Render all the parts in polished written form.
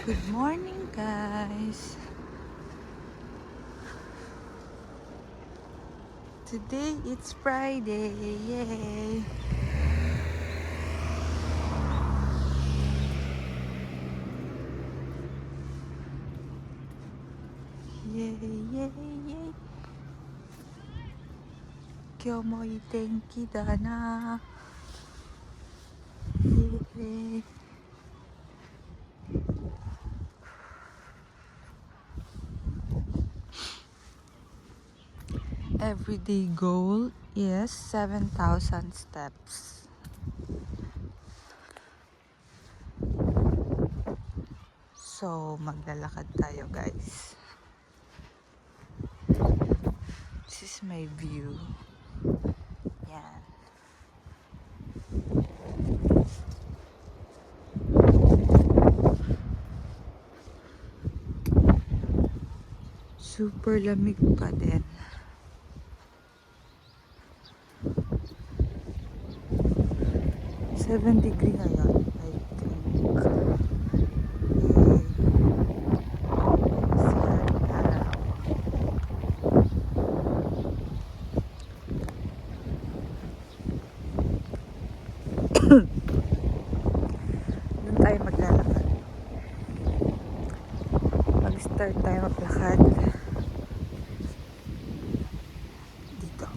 Good morning, guys. Today it's Friday. Yay! Yay, yay, yay. 今日もいい天気だな。イエイ。Everyday goal is 7,000 steps. So, maglalakad tayo, guys. This is my view. Yan. Super lamig pa din. $7 ngayon, I think. Doon tayo maglalakad. Mag-start tayo maglakad. Dito.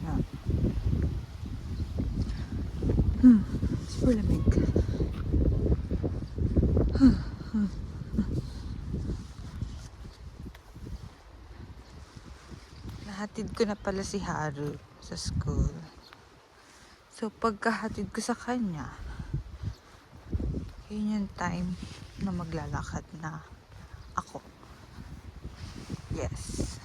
Na. Super lamig. Nahatid ko na pala si Haru sa school. So, pagkahatid ko sa kanya, yun yung time na maglalakad na ako. Yes.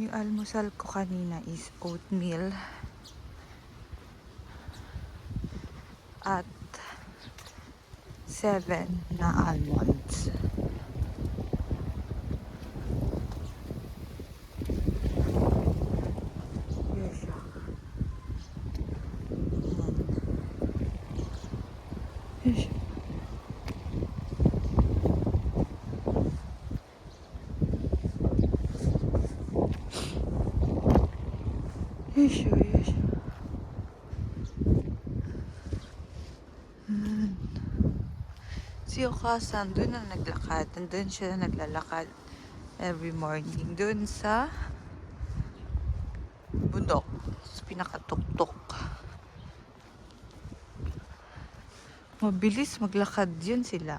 Yung almusal ko kanina is oatmeal at 7 na almonds. Yes, siya. Yes, siya. Yes, siya, yes, siya. Si Okasan, doon na naglakad. Nandun siya na naglalakad every morning. Doon sa bundok. Sa pinakatuktok. Mabilis maglakad yun sila.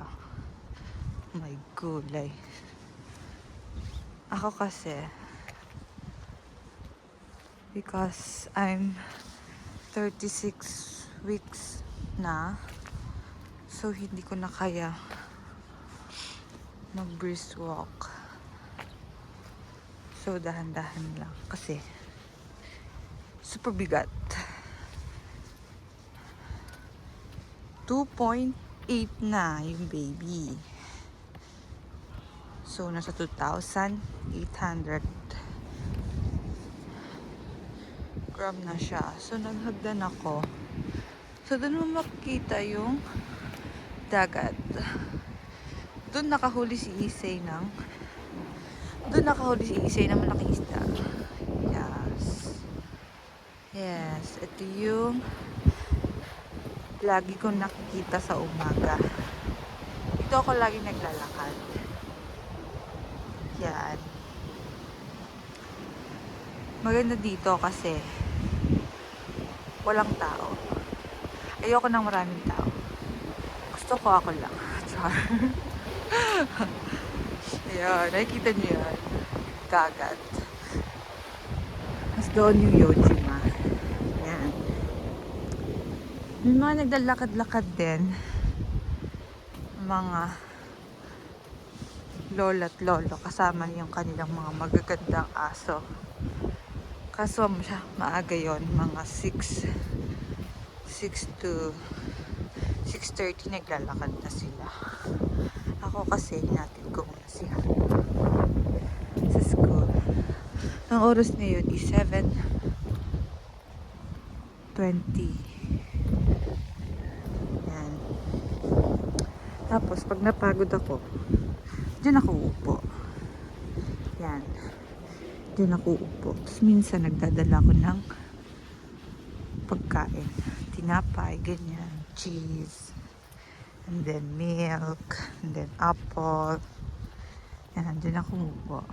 Oh my gulay. Ako kasi, because I'm 36 weeks na, so hindi ko na kaya mag brisk walk. So dahan-dahan lang kasi super bigat. 2.8 na yung baby. So nasa 2,800 gram na siya. So naghagdan ako. So doon mo makikita yung dagat. Doon nakahuli si Isay ng malaking isda. Yes. Yes. Ito yung lagi kong nakikita sa umaga. Ito ako lagi naglalakad. Yan. Maganda dito kasi walang tao. Ayoko ng maraming tao. Gusto ko ako lang. Char. Ayan, nakikita niyo yan. Dagat. Mas doon yung Yojima. Yan. May mga naglalakad-lakad din. Mga lola't lolo kasama yung kanilang mga magagandang aso. Kaso maaga yon, mga 6 6:30 naglalakad na sila. Ako kasi natin ko muna siya sa school. Ang oras na yun is 7:20. Yan. Tapos pag napagod ako, diyan ako uupo. Yan. Diyan ako uupo. Tapos minsan nagdadala ko ng pagkain. Tinapay, ganyan. Cheese. And then milk. And then apple. Yan. Diyan ako uupo.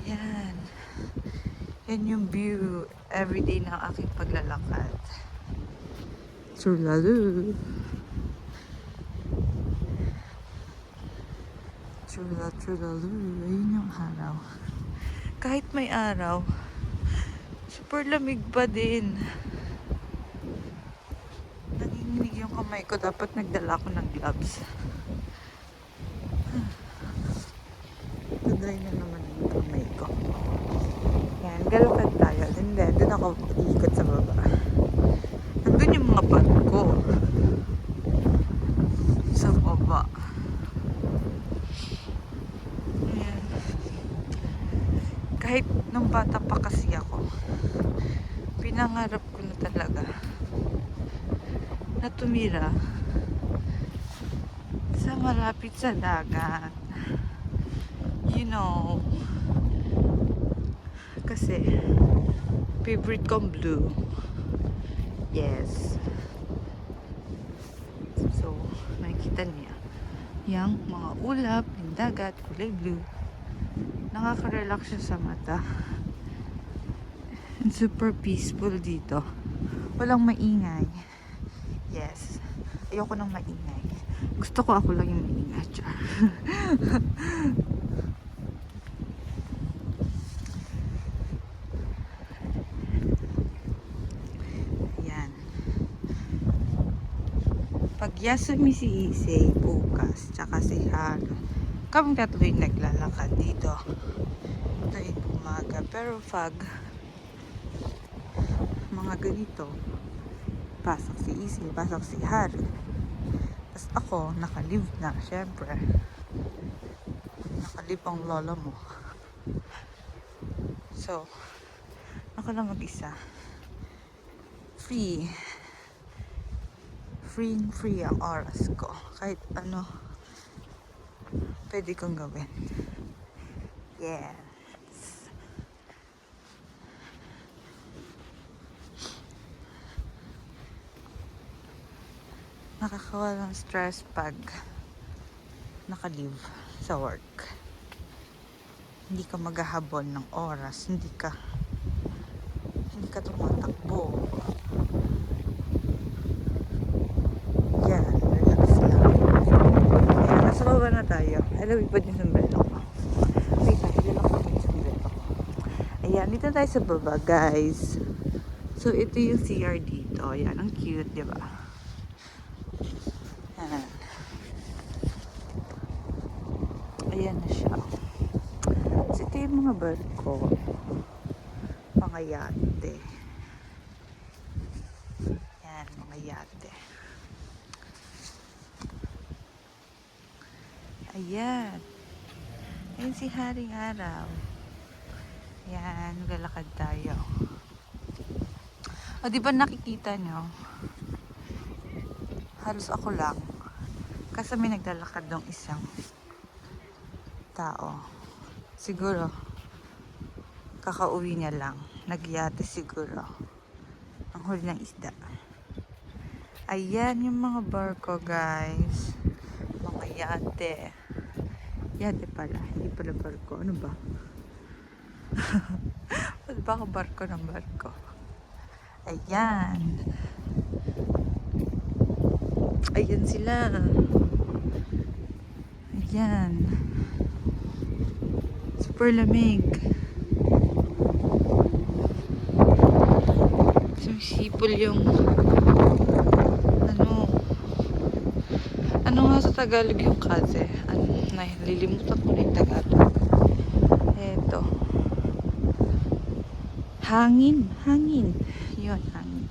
Yan. Yan yung view everyday ng aking paglalakad. Trulalu. Trulalu. Ayun yung araw. Kahit may araw, super lamig pa din. Nanginginig yung kamay ko. Dapat nagdala ko ng gloves. Tuday na naman yung kamay ko. Yan, galakad tayo. Doon ako iikot sa baba. Nandun yung mga bag ko. Sa baba. Ayan. Kahit nung bata pa kasi ako, pinangarap ko na talaga na tumira sa malapit sa dagat. You know, kasi favorite kong blue. Yes. So, makikita niya yung mga ulap, yung dagat, kulay blue. Nakaka-relax siya sa mata. And super peaceful dito. Walang maingay. Yes. Ayoko ng maingay. Gusto ko ako lang yung maingay. Pag Yasumi si Issei bukas, tsaka si Haru, kaming tatlo yung naglalakad dito. Ito yung umaga. Pero pag mga ganito, pasok si Issei, pasok si Haru. Tapos ako, nakalive na, syempre. Nakalive ang lola mo. So, ako lang mag-isa. Free ang oras ko. Kahit ano, pwede kong gawin. Yes. Nakakawalang stress pag naka-leave sa work. Hindi ka maghahabol ng oras. Hindi ka tumatakbo. Baba na tayo. Alam, iba din sombrero ko. Wait, nahilala ko yung sombrero ko. Ayan, dito tayo sa baba, guys. So, ito yung CR dito. Ayan, ang cute, di ba? Ayan. Ayan na siya. So, ito yung mga barko. Mga yate. Ayan, mga yate. Ayan. Ayan si Haring Araw. Ayan, lalakad tayo. O, di ba nakikita nyo? Halos ako lang. Kasi may naglalakad ng isang tao. Siguro, kakauwi niya lang. Nagyate siguro. Ang huli ng isda. Ayan yung mga barko, guys. Mga yate. Yate pala. Hindi pala barko. Ano ba? Ba't ba ako barko ng barko? Ayan. Ayan sila. Ayan. Super lamig. Sumisipol yung ano nga sa Tagalog yung kaze? Nalilimutan ko na yung Tagalog. Eto. Hangin. Yun, hangin.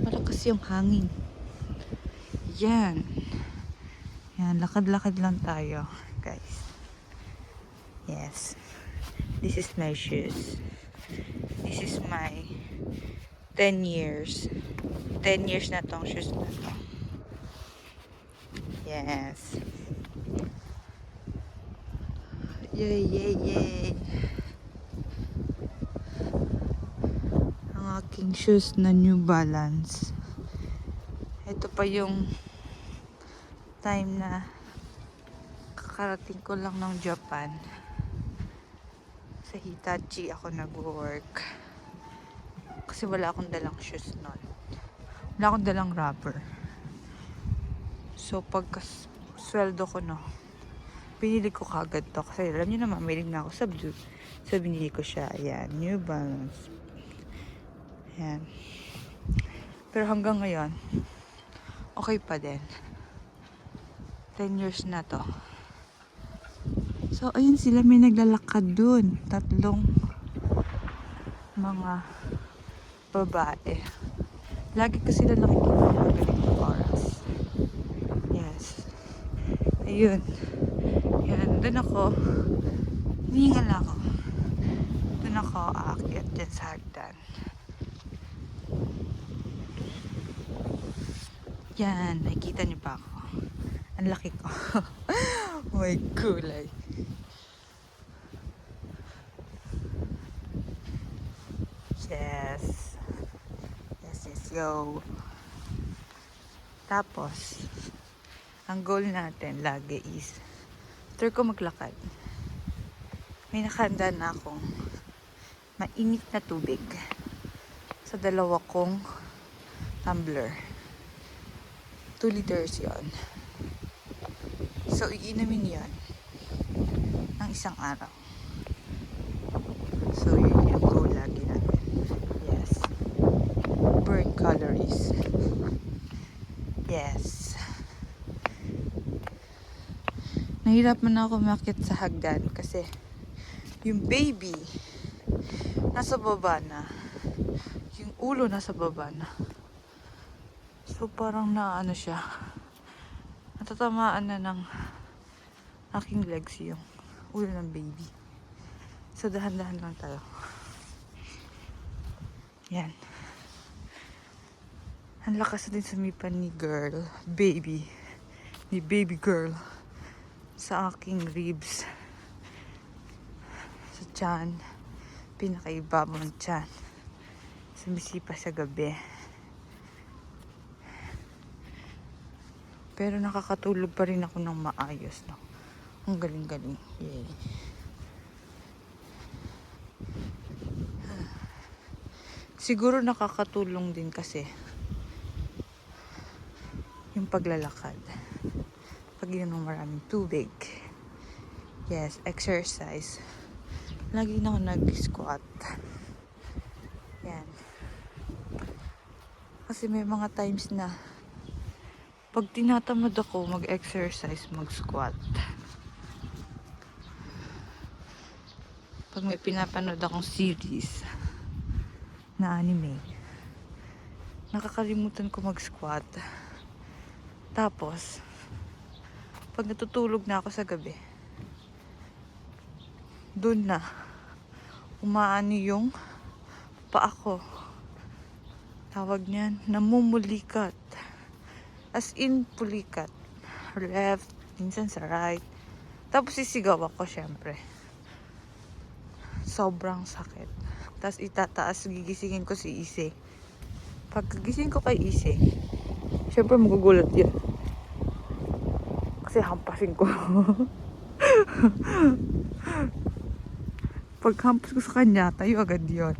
Malakas yung hangin. Yan. Yan, lakad-lakad lang tayo, guys. Yes. This is my shoes. This is my 10 years. 10 years na tong shoes na to. Yes. Yay, yay, yay. Ang aking shoes na New Balance. Ito pa yung time na kakarating ko lang ng Japan. Sa Hitachi ako nag-work. Kasi wala akong dalang shoes nun. Wala akong dalang rubber. So pagka sweldo ko no, pinili ko kagad to. Kasi alam niyo naman, mahilig na ako sa blue. So binili ko siya. Ayan, New Balance. Ayan. Pero hanggang ngayon, okay pa din. 10 years na to. So, ayun sila, may naglalakad dun. Tatlong mga babae. Lagi ko sila nakikita ng ganitong oras. Yes. Ayun. Yan, dun ako. Hihingal ako. Dun ako aakyat dyan sa hagdan. Yan, nakikita niyo pa ako. Ang laki ko. May kulay. Yes. Yes, yes, go. Tapos, ang goal natin lagi is, after ko maglakad, may nakahanda na akong mainit na tubig sa dalawa kong tumbler. 2 liters yon. So, iinumin yon ng isang araw. So, yun yung goal lagi natin. Yes. Burn calories. Yes. Nahirapan ako umakyat sa hagdan kasi yung baby nasa baba na. Yung ulo nasa baba na. So, parang naano siya. Natatamaan na ng aking legs yung ulo ng baby. So, dahan-dahan lang tayo. Yan. Ang lakas din sumipan ni girl, baby. Ni baby girl. Sa aking ribs. Sa tiyan. Pinakaibabaw ng tiyan. Sumisipa sa gabi. Pero nakakatulog pa rin ako ng maayos, no? Ang galing-galing. Yay. Siguro nakakatulong din kasi yung paglalakad. Pag inom ng maraming tubig. Yes, exercise. Lagi na ako nag-squat. Yan. Kasi may mga times na pag tinatamad ako mag-exercise, mag-squat. Pag may pinapanood akong series na anime, nakakalimutan ko mag-squat. Tapos, pag natutulog na ako sa gabi, dun na, umaani yung paa ko. Tawag niyan, namumulikat. As in, pulikat. Left, minsan sa right. Tapos sisigaw ako, syempre. Sobrang sakit. Tapos itataas, gigisingin ko si Ise. Pagkagising ko kay Ise, syempre magugulat yun. Kasi hampasin ko. Pag hampas ko sa kanya, tayo agad yun.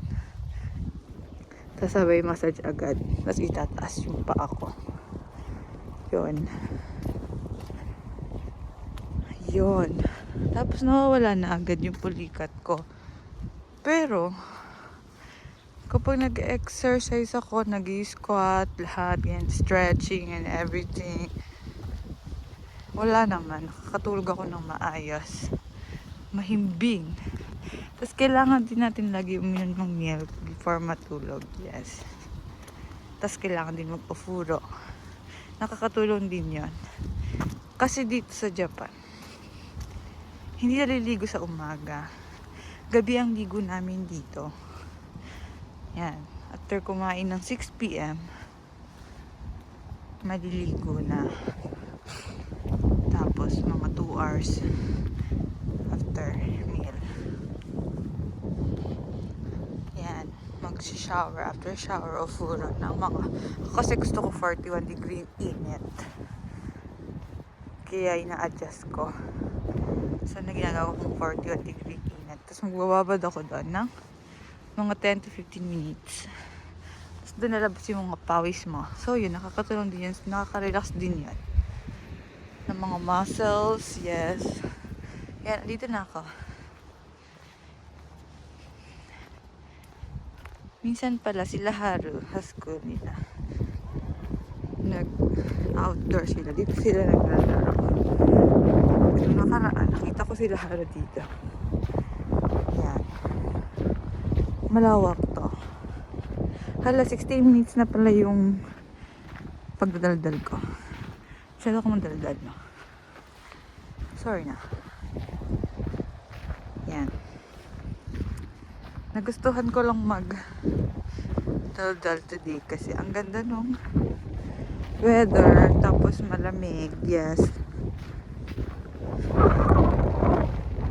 Tapos sabay massage agad. Tapos itataas yung paa ko. Yun. Yun. Tapos nawawala na agad yung pulikat ko. Pero, kapag nag-exercise ako, nag-squat, lahat, yan, stretching and everything, wala naman. Nakakatulog ako ng maayos. Mahimbing. Tapos kailangan din natin lagi uminom ng milk before matulog. Yes. Tapos kailangan din magpafuro. Nakakatulong din yon. Kasi dito sa Japan, hindi naliligo sa umaga. Gabi ang ligo namin dito. Yan. After kumain ng 6 p.m., maliligo na. Tapos, mga 2 hours after meal. Yan. Mag-shower. After shower o furo ng mga... Kasi gusto ko 41 degree init. Kaya ina-adjust ko. So, ginagawa kong 41 degree init. Tapos, magbababad ako doon ng mga 10 to 15 minutes. Tapos, doon nalabas yung mga pawis mo. So, yun. Nakakatulong din yun. Nakaka-relax din yun. Ng mga muscles. Yes. Yan. Dito na ako. Minsan pala sila Haru, sa school nila. Nag-outdoor sila. Dito sila naglalaro. Ito nakaraan. Nakita ko sila Haru dito. Yan. Malawak to. Hala, 16 minutes na pala yung pagdadaldal ko. Masyado ko mandaldal, no? Sorry na. Yan. Nagustuhan ko lang daldal today kasi ang ganda nung weather, tapos malamig. Yes.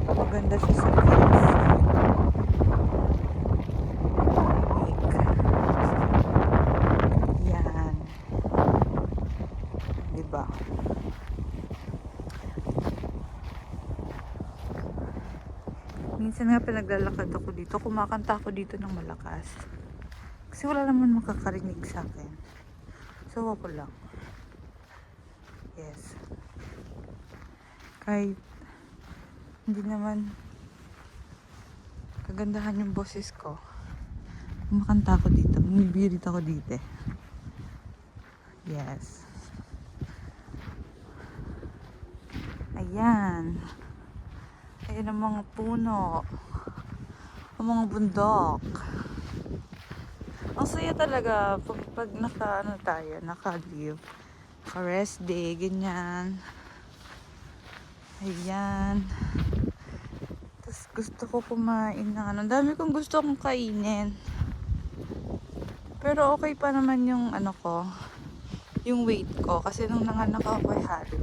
Maganda siya sa face. Yan. Diba? Minsan nga pinaglalakad ako dito, kumakanta ako dito ng malakas. Kasi wala naman makakarinig sa akin. So ako lang. Yes. Kahit hindi naman kagandahan yung boses ko, kumakanta ako dito, bumibirit ako dito. Yes. Ayan. Ayan ang mga puno. Ang mga bundok. Ang saya talaga pag naka-leave. Naka-rest day, ganyan. Ayan. Tapos gusto ko kumain ng ano. Dami kong gusto kong kainin. Pero okay pa naman yung yung weight ko. Kasi nung nanganak ako kay Haru,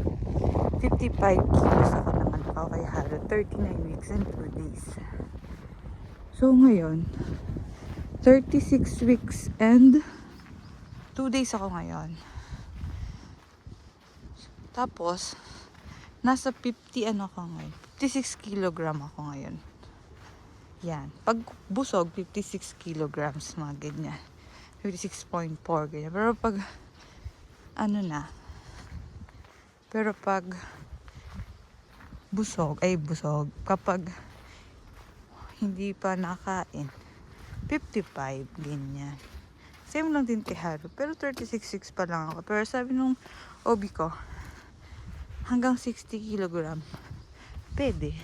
55 kilos ako nanganak ako kay Haru. 39 weeks and 2 days. So ngayon, 36 weeks and 2 days ako ngayon. Tapos, nasa 50 ako ngayon. 56 kilogram ako ngayon. Yan. Pag busog, 56 kilograms, mga ganyan. 56.4, ganyan. Pero pag, pero pag busog, kapag hindi pa nakain, 55, ganyan. Same lang din kay Haru. Pero 36.6 pa lang ako. Pero sabi nung OB ko, hanggang 60 kilogram, pwede.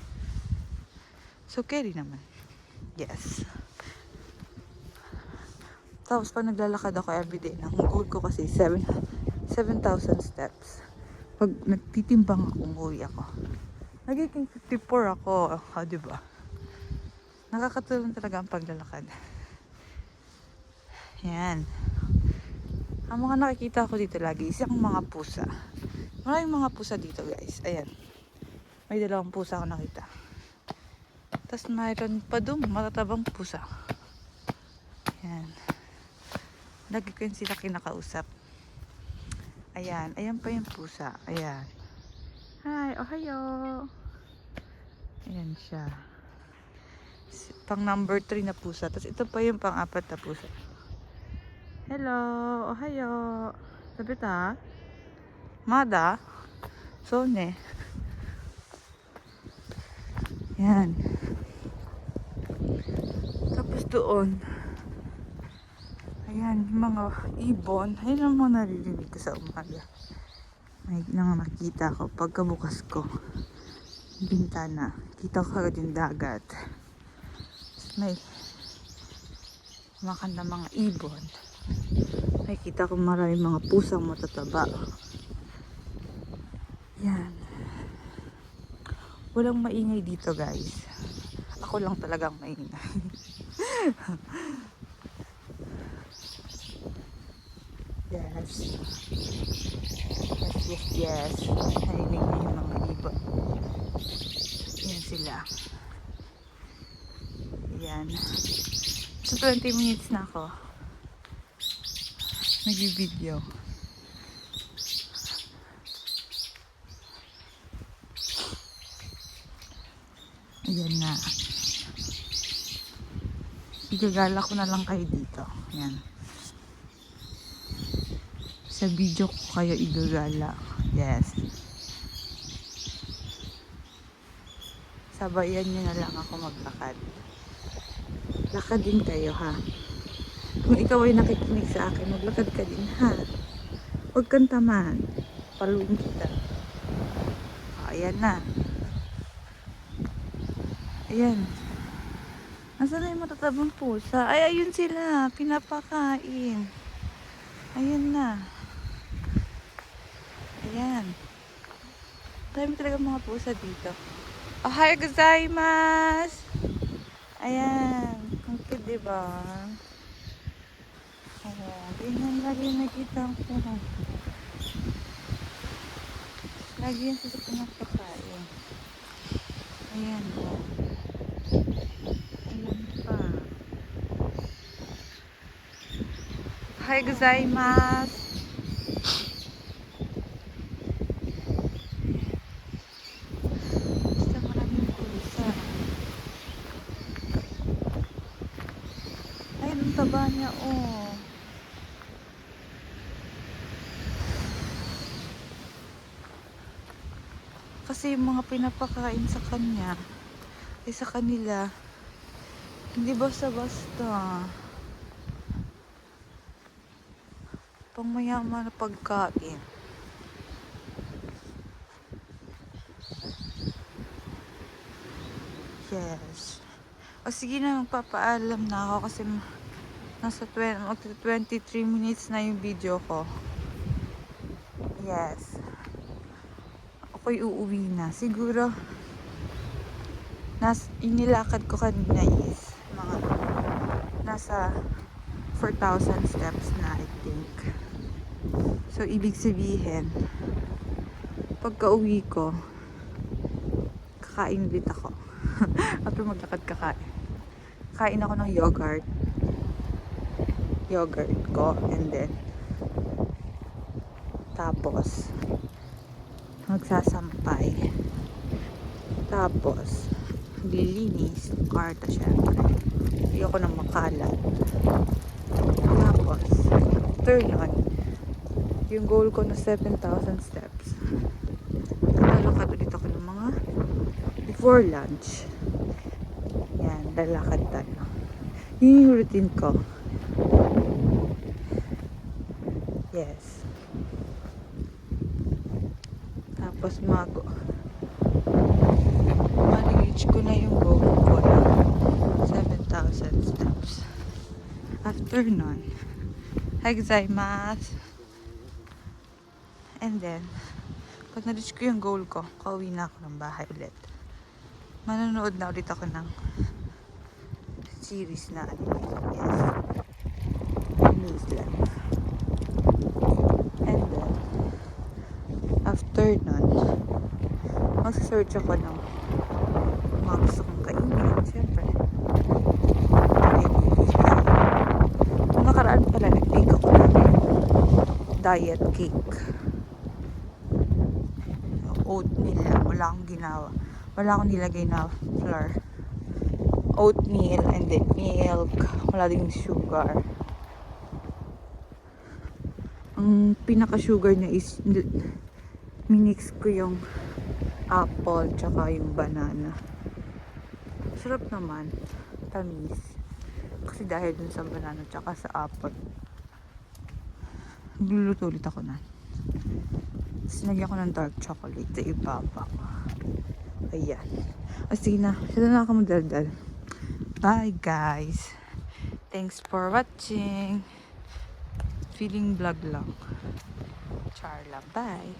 So, carry naman. Yes. Tapos, pag naglalakad ako everyday, ang goal ko kasi 7,000 steps. Pag nagtitimbang ako, umuwi ako. Nagiging 54 ako. Diba? Nakakatulong talaga ang paglalakad. Yan. Ang mga nakikita ko dito lagi, isang mga pusa. Maraming mga pusa dito, guys. Ayan. May 2 pusa ako nakita. Tapos mayroon pa doon, matatabang pusa. Ayan. Lagi ko yun sila kinakausap. Ayan. Ayan pa yung pusa. Ayan. Hi, ohayo. Ayan siya. Pang number 3 na pusa. Tapos ito pa yung pang 4 na pusa. Hello, ohayo. Sabi ta? Mada? Sone. Yan. Tapos doon. Ayan, mga ibon. Ayun ang mga naririnig ko sa umaga. May nakita ko pagkabukas ko. Bintana. Kita ko agad yung dagat. May makanda mga ibon. Nakikita ko maraming mga pusang matataba. Yan. Walang maingay dito, guys. Ako lang talagang maingay. Yes. Yes. Narinig niyo yung mga ibon. Yan sila. Yan. So, 20 minutes na ako. Nag-video. Ayan na. Igagala ko na lang kayo dito. Yan. Sa video ko kayo igagala. Yes. Sabayan nyo na lang ako maglakad. Lakad din kayo, ha? Kung ikaw ay nakikinig sa akin, maglakad ka din, ha? Huwag kang tamad. Paluin kita. Ayan na. Ayan. Nasaan na yung matatabang pusa? Ay, ayun sila. Pinapakain. Ayan na. Ayan. Dami talaga mga pusa dito. Ohayou gozaimasu! Ayan. Ang cute, diba? Oh, ganyan lagi nakita ko. Lagi yan sila pinapakain. Ayan. Ayan pa. Ohayou gozaimasu! Basta maraming pusa. Ay, ang taba niya, oh. Kasi yung mga pinapakain sa kanya, ay sa kanila, hindi basta-basta. Pangmayaman na pagkain. Yes. O sige na, magpapaalam na ako kasi nasa 23 minutes na yung video ko. Yes. Ako'y uuwi na. Siguro, inilakad ko kanina is mga nasa 4,000 steps na, I think. So, ibig sabihin, pagka uwi ko, kakain ulit ako. After maglakad, kain ako ng yogurt ko, and then tapos magsasampay, tapos lilinis ng kwarto, syempre ayoko nang makalat, tapos turn on yung goal ko na 7,000 steps. Lalakad ulit ako ng mga before lunch. Yan, lalakad tayo. Yun yung routine ko. Yes. Tapos ma-reach ko na yung goal ko na 7,000 steps. After nun, gozaimasu. And then, pag na-reach ko yung goal ko, kauwi na ako ng bahay ulit. Manonood na ulit ako ng series na anime. Yes. News lang. And then, after nun, mag-search ako ng mga gusto kong kainin. Siyempre. Nung nakaraan pala, nag-bake ako ng diet cake. Oatmeal lang. Wala akong ginawa. Wala akong nilagay na flour. Oatmeal and then milk. Wala ding sugar. Ang pinaka-sugar niya is minix ko yung apple tsaka yung banana. Sarap naman. Tamis. Kasi dahil dun sa banana tsaka sa apple. Nagluluto ulit ako na. Sinagyan ko ng dark chocolate sa ibaba. Ayan. O sige na. Sila na ako magdaldal. Bye guys. Thanks for watching. Feeling vlog lang. Char lang. Bye.